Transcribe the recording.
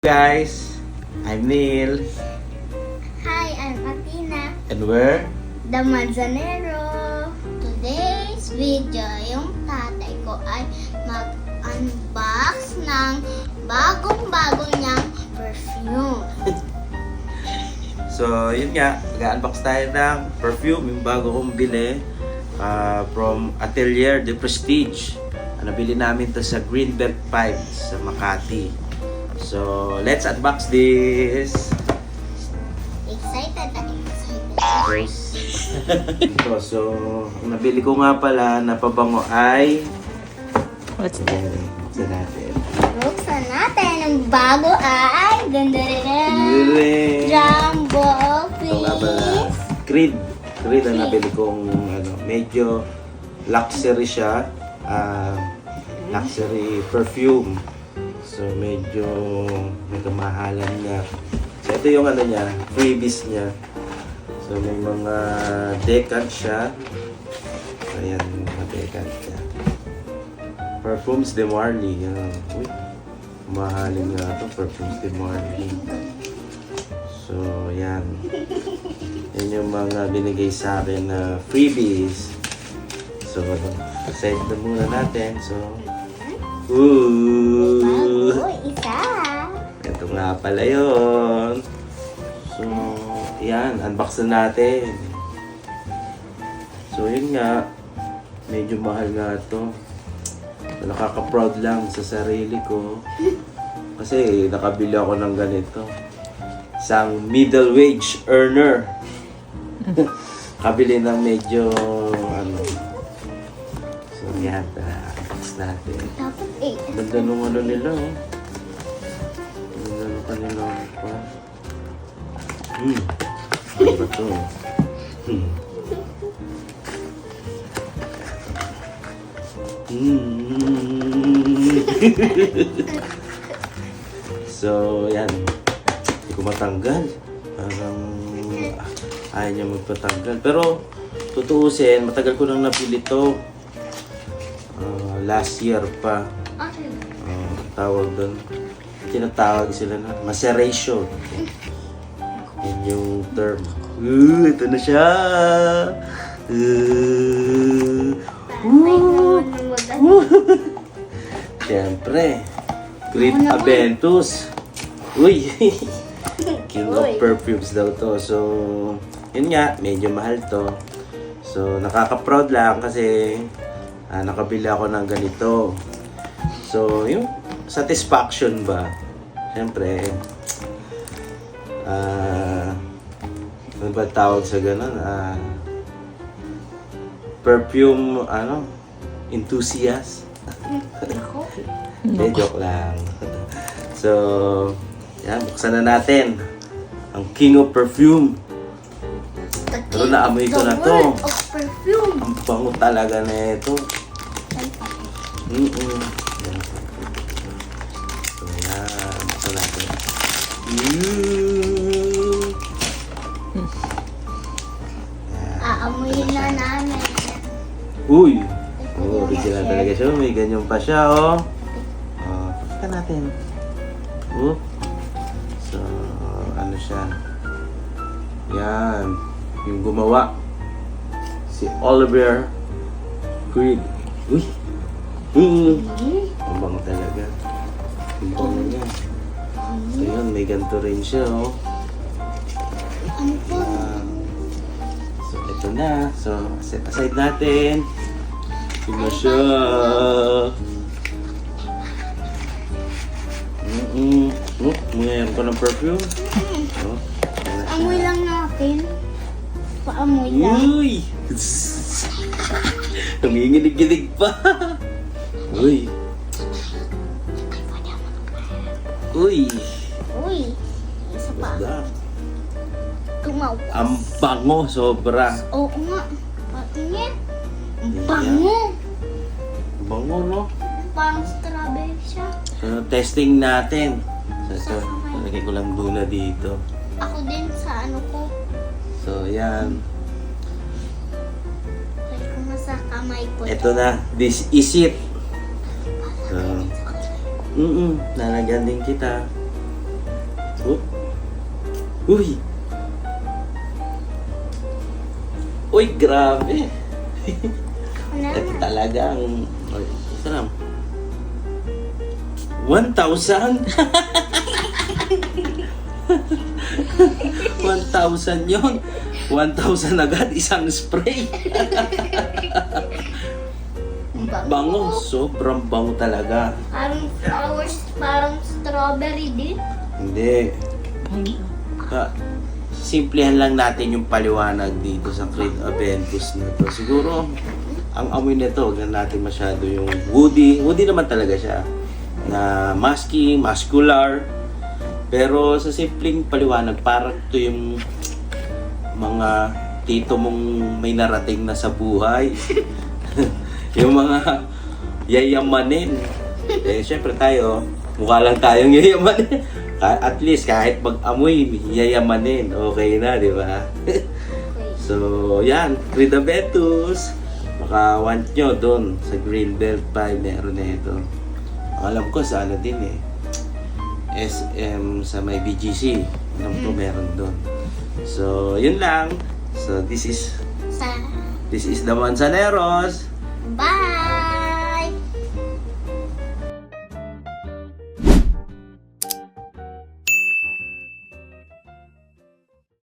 Guys, I'm Neil. Hi, I'm Athena, And we're the Manzanero. Today's video, yung tatay ko ay mag-unbox ng bagong-bago niyang perfume. So, yun nga, mag-unbox tayo ng perfume, yung bago kong bili from Atelier de Prestige. Nabili namin to sa Greenberg Pines sa Makati. So, let's unbox this. Excited. Ito, so, ang nabili ko nga pala na pabango ay What's that? buksan natin. Buksan natin. Ang bago ay ganda rin. Bili. Jumbo Ito nga pala, Peace. Creed ang nabili kong medyo luxury siya. Luxury perfume. So medyo may kamahalan niya. So ito yung niya, freebies niya. So may mga decant siya. Ayan, mga decant siya. Perfumes de Marly. Yan. Uy, mahalin nga ito, Perfumes de Marly. So, yan. Yan yung mga binigay sa akin na freebies. So, save na muna natin. So, Bago, isa. ito nga pala yun. So, yan. Unbox na natin. So, yun nga. Medyo mahal nga ito. Nakaka-proud lang sa sarili ko. Kasi nakabili ako ng ganito. Isang middle wage earner. Kabili ng medyo So, yan. Unbox natin. Dapat 8. Ganda nung nila, oh. Ganda nung kanila pa. Ano ba to? So, yan. Hindi ko matanggal. Parang ayaw niya magpatanggal. Pero, tutuusin, matagal ko nang napili to. Last year pa. Tawag doon. Tinatawag sila na maceration. Yan yung term. Ito na siya. Siyempre. Great Aventus. Uy! King of perfumes daw to. So, yun nga, medyo mahal to. So, nakaka-proud lang kasi nakabili ako ng ganito. So, yung satisfaction ba? Siyempre, ano ba tawag sa ganun? Perfume, enthusiast. Joke lang. So, yan, buksan na natin ang King of Perfume. Pero naamoy ko na to. Of perfume. Ang bango talaga na ito. Yan. So, yan. Buksan natin. Aamuyin na namin. Uy! Oh, original talaga siya. May ganyan pa siya, oh. Pakita natin. So, ano siya? Yan. Yung gumawa. Si Oliver Creed. Uy! Ang bango talaga. Ang bango niya. So, yun. May ganito rin siya, oh. Ano po? So, ito na. So, set aside natin. Ito na siya. Mayroon ko ng perfume. Oh, Amoy lang natin. Paamoy lang. uy! Tuminginig-ginig pa. Uy! Uy! Uy, isa pa. Basta. Tumawa. Ang bango, sobra. Oo nga. Patingin. Ang bango. Bango, no? Parang strawberry siya. So, testing natin. So, ito, nalagay ko lang duna dito. Ako din sa ano ko. So, yan. Kaya ko nga sa kamay ko. Ito na. This is it. So, lalagyan din kita. Uy! Uy, grabe! Ano Ito na? talagang... Ay, ito lang. 1,000? 1,000 yun. 1,000 agad, isang spray. Bango, sobrang bango talaga. Parang flowers, parang strawberry din. Hindi. Simplihan lang natin yung paliwanag dito sa Creed Aventus na to. Siguro, ang amoy nito, huwag na natin masyado yung woody. Woody naman talaga siya. Na musky, muscular. Pero sa simpleng paliwanag, parang to yung mga tito mong may narating na sa buhay. Yung mga yayamanin. Eh, syempre tayo, mukha lang tayong yayamanin. At least, kahit mag-amoy, yayamanin. Okay na, di ba? So, yan. Creed Aventus. Baka want nyo doon sa Greenbelt 5, meron na ito. Alam ko sa ano din eh. SM sa may BGC. Alam ko meron doon. So, yun lang. So, this is Sa the Manzaneros. bye!